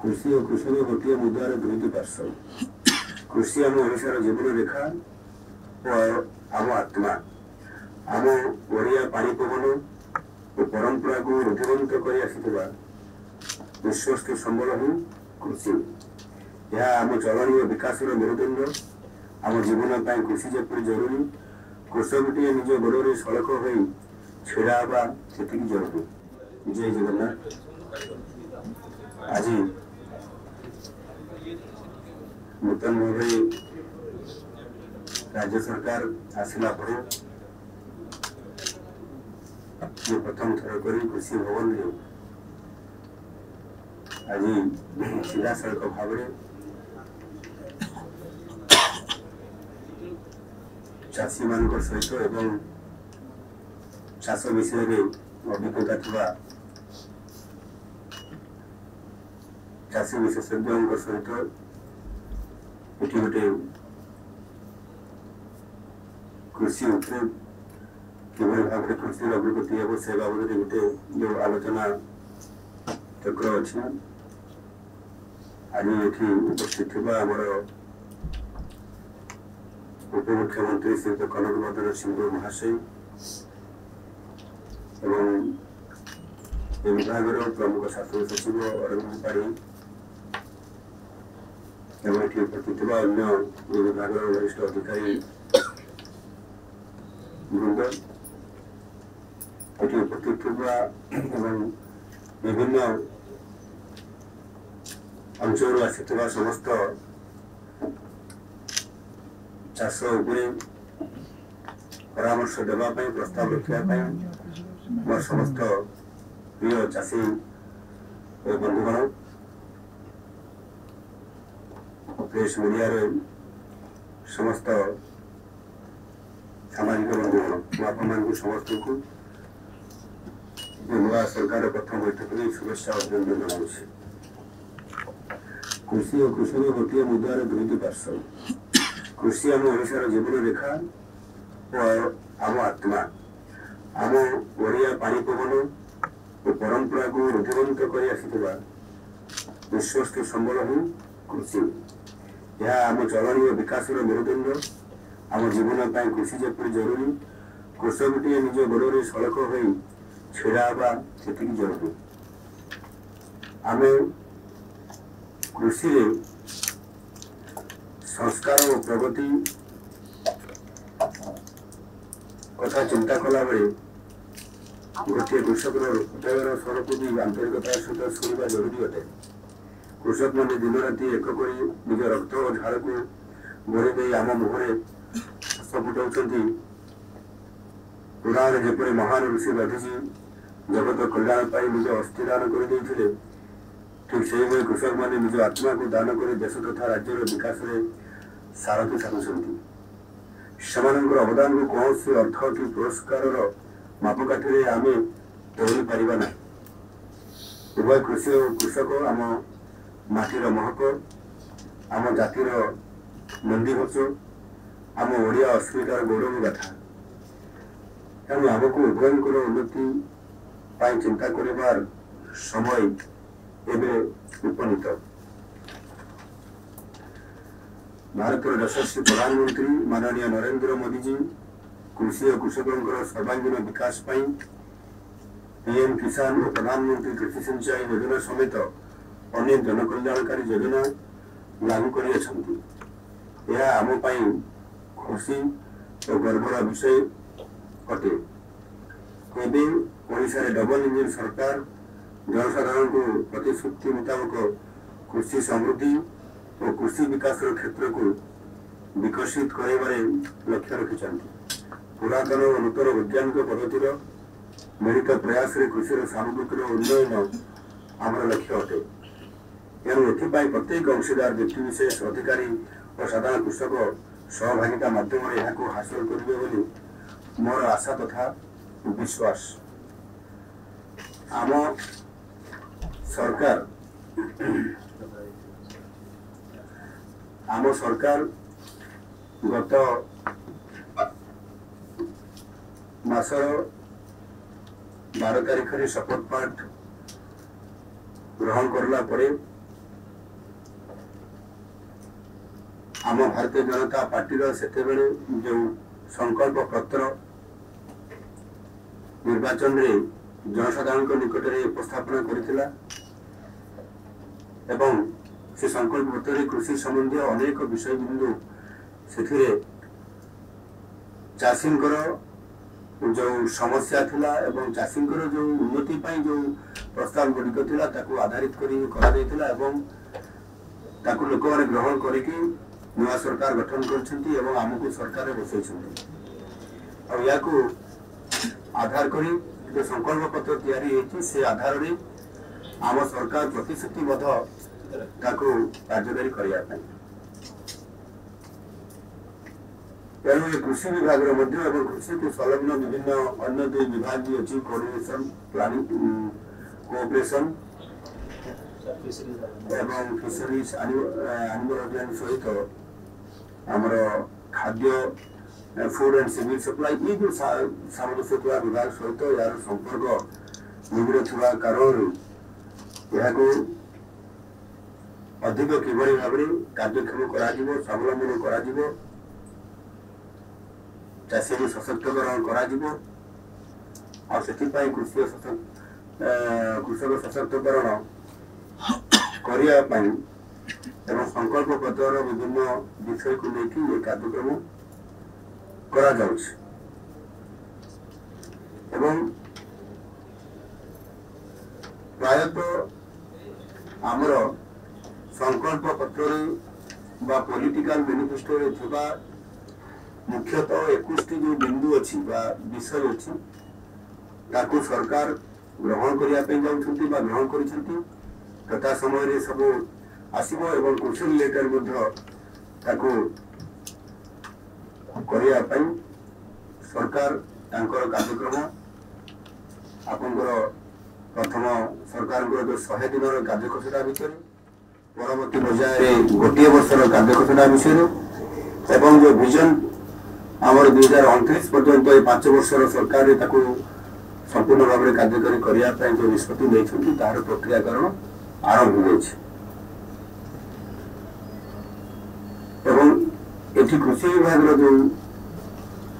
कृषि और कृषक गोटे मुद्दार दुईटी पार्श्व। कृषि आम ओडार जीवन रेखा और आम आत्मा। आम ओडिया पानी पवन और परंपरा को रुधिबंत कर विश्वस्त संबल ही कृषि। यह आम चलनी विकास मेरुदंड। आम जीवन पर कृषि जपरी जरूरी। कृषकटे निज गोड़ सड़क हो छिड़ा से जरूरी। जय जगन्नाथ। आज नूतन भाव राज्य सरकार आसला पर प्रथम थर कर कृषि भवन आज सीधा सड़क भाव चाषी मान सहित एवं चाष विषय अभिज्ञता था चाषी विशेषज्ञ सहित ये गोटे कृषि किभली भाव कृषि अग्रगति हे से बाबद गोटे जो आलोचना चक्र अच्छी आज ये उपस्थित आमर उपमुख्यमंत्री श्री कनक बदन सिंह महाशय एवं विभाग प्रमुख शासन सचिव अरविंद पाढ़ी एवं ये उपस्थित अन्य विभाग वरिष्ठ अधिकारी वृंद ये उपस्थित विभिन्न अंचल आसी समस्त चाष परामर्श देवाई प्रस्ताव रखापी मोर समस्त प्रिय चाषी बंधुगण प्रेस मीडिया समस्त सामाजिक बंधुगण आप समस्त को नुआ सरकार प्रथम बैठक में शुभेच्छा अभिनंदन जनाऊँ। कृषि और कृषक गोटे मुद्दार दुईटी पार्श्व। कृषि आम ओडार जीवन रेखा और आम आत्मा। आम ओडिया पानी पवन और परंपरा को रुधिबंत कर विश्वस्त संबल ही कृषि। यह आम चलनी विकास मेरुदंड। आम जीवन पर कृषि जपरी जरूरी। कृषकटे निज गोड़ सड़क हो छिड़ा से जरूरी। आम कृषि संस्कार और प्रगति कथा चिंता कला बेले गोटे कृषक हृदय स्वर को भी आंतरिकता सहित शुणा जरूरी अटे। कृषक मैंने दिन राति एक निज रक्त और झाड़ को बोली दे आम मुहर हस फुटाऊँ। पुराण जपरी महान ऋषि गांधीजी जगत कल्याण निज अस्थिदान कर ठीक से कृषक मैंने निज आत्मा को दान कर देश तथा राज्यर विकास में सारथी साधुंट। से अवदान को कौन से अर्थ कि पुरस्कार मापकाठी आम तोली पारिबा ना। उभय कृषि और कृषक आम माटीर महक आम जातिर नंदीघोष आम ओडिया अस्मितार गौरव गाथा। तेणु आमको उभयंकर उन्नति चिंता कर समय एवं उपनीत। भारत यशस्वी प्रधानमंत्री माननीय नरेंद्र मोदी जी कृषि और कृषकों सर्वांगीण विकास पीएम किसान और प्रधानमंत्री कृषि सिंचाई योजना समेत अनेक जनकल्याणकारी योजना लागू कर आम खुशी और गर्वर विषय अटे। डबल इंजिन सरकार जनसाधारण को प्रतिश्रुति मुताबक कृषि समृद्धि और कृषि विकास क्षेत्र को विकसित कर लक्ष्य रखिंट। पुरातन और नूतन वैज्ञानिक पद्धतिर मिलित प्रयास कृषि सामग्रिक उन्नयन आम लक्ष्य अटे। तेणु एपाई प्रत्येक अंशीदार व्यक्तिशेष अधिकारी और साधारण कृषक सहभागिता माध्यम हासिल करेंगे मोर आशा तथा विश्वास। आम सरकार गत मासर 12 तारिख शपथ पाठ ग्रहण करला परे आम भारतीय जनता पार्टी सेतेबेले जो संकल्प पत्र निर्वाचन रे जनसाधारण निकट में उपस्थापन करथिला एवं से संकल्प पत्र कृषि संबंधी अनेक विषय बिंदु से चाषी जो समस्या थिला एवं चाषी जो उन्नति पाई जो प्रस्ताव गुड़िक थिला ताकू आधारित करा देथिला एवं ताकू लोक माने ग्रहण करिकि नया सरकार गठन करछंती एवं आमको सरकार बसैछंती और याकू आधार करी जो संकल्प पत्र तैयारी हेछि से आधार रे आम सरकार प्रतिश्रुतिबद्ध ताकू कार्यकारी करिया पई तेणु कृषि विभाग कृषि को संलग्न विभिन्न अन्य दो विभाग भी अच्छी कोऑर्डिनेशन प्लानिंग कोऑपरेशन एवं फिशरीज एनिमल हजबेंड्री सहित आमर खाद्य फूड एंड सिविल सप्लाई ये जो सामंजस्य विभाग सहित यार संपर्क निबिड़ थोड़ा कारण यहाँ अधिक किभली भाव कार्यक्षम कर स्वावलंबन कर चाषी को सशक्तकरण कृषक सशक्तकरण करने संकल्प पत्र विभिन्न विषय को लेकिन ये कार्यक्रम करा प्रायतः आमर संकल्प पत्र बा पॉलिटिकल मैनिफेस्टो रे थिबा मुख्यतः 21 जो बिंदु अच्छी विषय अच्छी ताकू सरकार ग्रहण करने ग्रहण कर तथा समय सब आसब एवं कृषि रिलेटेड सरकार कार्यक्रम आपंकर प्रथम सरकार जो 100 दिन कार्यकर्ता विषय परवर्ती पर्याय गोटे वर्षर कार्यकर्ता विषय एवं जो विजन आमर 2029 पर्यंत 5 वर्षर सरकार संपूर्ण भाव में कार्यकारी करने जो निष्पत्ति नहीं तार प्रक्रियाकरण आरंभ हो कृषि विभाग जो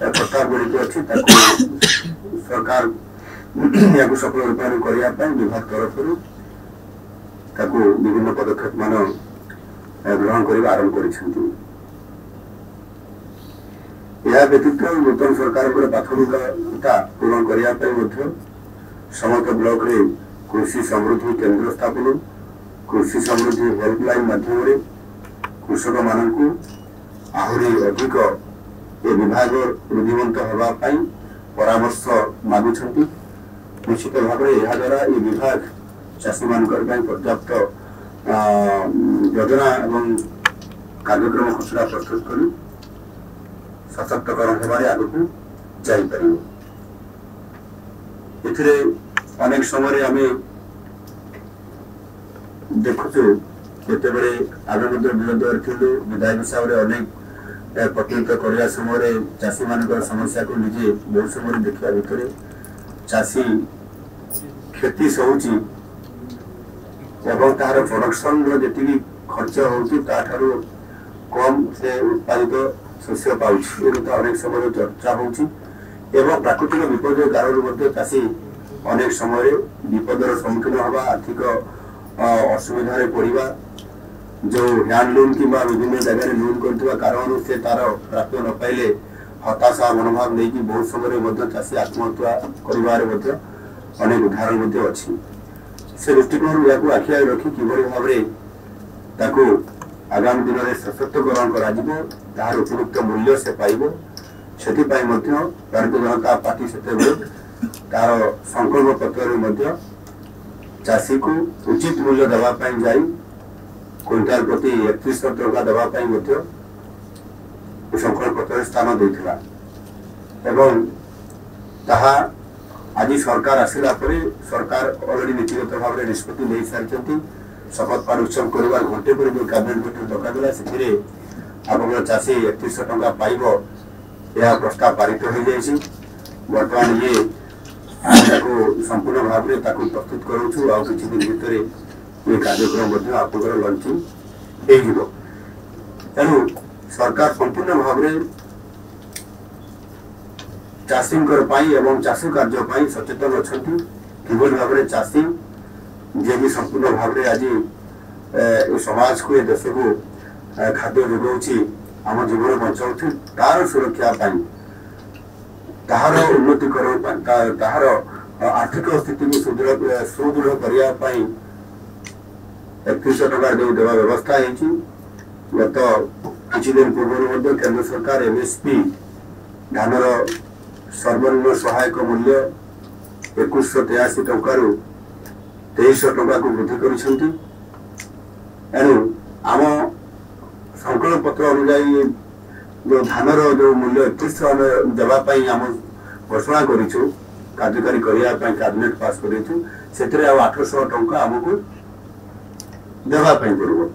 प्रस्ताव गुड़िक अच्छी सरकार या सफल रूपायन करने विभाग तरफ विभिन्न पदक्षेप मान ग्रहण कर आरंभ कर व्यतीत नूतन सरकार प्राथमिकता पूरण करने समस्त ब्लॉक रे कृषि समृद्धि केंद्र स्थापन कृषि समृद्धि हेल्पलाइन माध्यम कृषक मानू आहरी अधिक ए विभाग वृद्धिमंत होगापाई परामर्श मागुंट निश्चित भाव में यह द्वारा ये विभाग चाषी मान पर्याप्त योजना एवं कार्यक्रम खसड़ा प्रस्तुत कर सशक्तकरण होबारे आगु जापर अनेक समय आम देखुचु जिते आगे विरोध थी विधायक हिसाब से अनेक प्रतिनिधित्व करने समय चाषी मान समस्या को निजे बहुत समय देखा भितर चाषी क्षति सहूची तार प्रोडक्शन जी खर्च हो कम से उत्पादित शस्य पाँच अनेक समय चर्चा हो प्राकृतिक विपर्य कारण चाषी अनेक समय विपदर सम्मुखीन हवा आर्थिक असुविधा पड़ा जो हैंडलूम कि विभिन्न जगह लोन कर कारण से तार प्राप्त न पाइले हताशा मनोभाव नहीं बहुत समय चाषी आत्महत्या कर अनेक उदाहरण अच्छी से दृष्टिकोण या आखि रखी किभली भाव में आगामी दिन में सशक्तकरण कर उपयुक्त मूल्य से पाइब से भारतीय जनता पार्टी से तार संकल्प पत्र चाषी को उचित मूल्य देवाई जाई क्विंटाल प्रति 3100 टका देवाई संकल्प पत्र स्थान देता आज सरकार आसला सरकार अलरेडी नीतिगत भाव में निष्पत्ति नहीं सारी शपथ पाठ उत्सव करवा घंटे पर जो कैबिनेट मीटिंग डकाला से आप चाषी 3100 टका पाइब यह प्रस्ताव पारित हो जाए बर्तमान ये संपूर्ण भाव में प्रस्तुत करूँ आ किसी दिन भितर ये कार्यक्रम आप लंचिंग तेणु सरकार संपूर्ण भाव में चाषी एवं चाष कार्य सचेतन अच्छा किभली भाव में चाषी जे भी संपूर्ण भाव में आज समाज को देश को खाद्य जोगाऊँगी आम जीवन बचाऊ तार सुरक्षा तार उन्नतिकरण तार आर्थिक स्थिति को सुदृढ़ करने 3100 टका जो देवा व्यवस्था है गत किछि दिन पूर्व केंद्र सरकार एमएसपी धानर सर्वनिम्न सहायक मूल्य 2183 टकर 2300 टका को वृद्धि करिसेंती एनु आम संकल्प पत्र अनुसार जो धानर जो मूल्य 3100 देवा पई आम घोषणा करिछु कार्यकारी करिया पई कैबिनेट पास करिछु सेतरे 800 टका हमको देवा पई पड़ो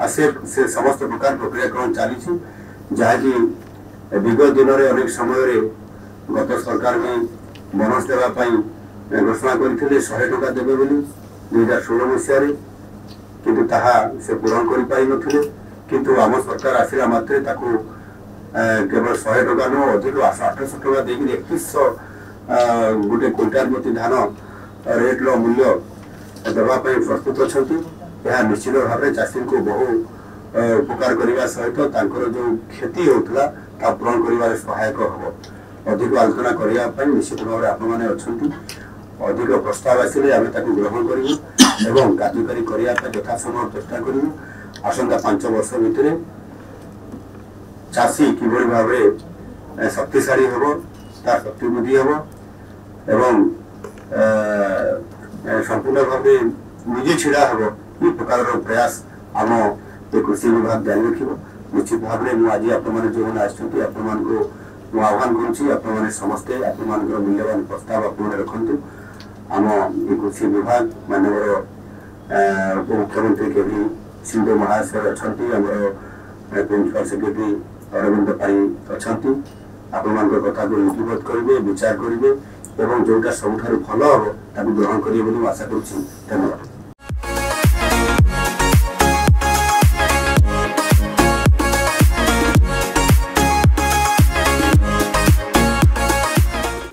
आ से समस्त प्रकार प्रक्रियाकरण चली जहाँकि विगत दिन में अनेक समय गत सरकार में बोनस देवाई घोषणा करते 100 टका देवे बोली 2016 मसीह किंतु ताहा से पूरण कर पाई नथिले किंतु आम सरकार आसिला मात्रे ताको केवल 100 टका न अधिक 800 टका देकी 3100 गोटे क्विंटाल प्रति धान रेट रो मूल्य देवा प्रस्तुत अच्छा यह निश्चित भाव में चाषी को बहु उपकार करने सहित जो क्षति होता पूरण कर सहायक हम अधिक आलोचना करने निश्चित भाव में आपण मैंने अच्छा अधिक प्रस्ताव आसिले आम ग्रहण करूँ कार्यकारी करने यथासम्भव चेष्टा करूँ आसंता 5 वर्ष भितर चाषी किभली भाव में शक्तिशाली हम तार शक्ति वृद्धि हम एवं संपूर्ण भाव निजे छिड़ा हम ये प्रकार प्रयास आम ये कृषि विभाग जारी रखिब निश्चित भाव में आज आपने जो आपको आह्वान करुँचे समस्ते आपंकर मूल्यवान प्रस्ताव आपने रखु आम ये कृषि विभाग मानवर उपमुख्यमंत्री के भी सिंधु महाशय अच्छा प्रिंसिपल सेक्रेटरी अरविंद पाई अच्छा आपण कथा को लिपिबद्ध करेंगे विचार करेंगे जोटा सबुठ भल हम ग्रहण करेंगे आशा करुँच धन्यवाद।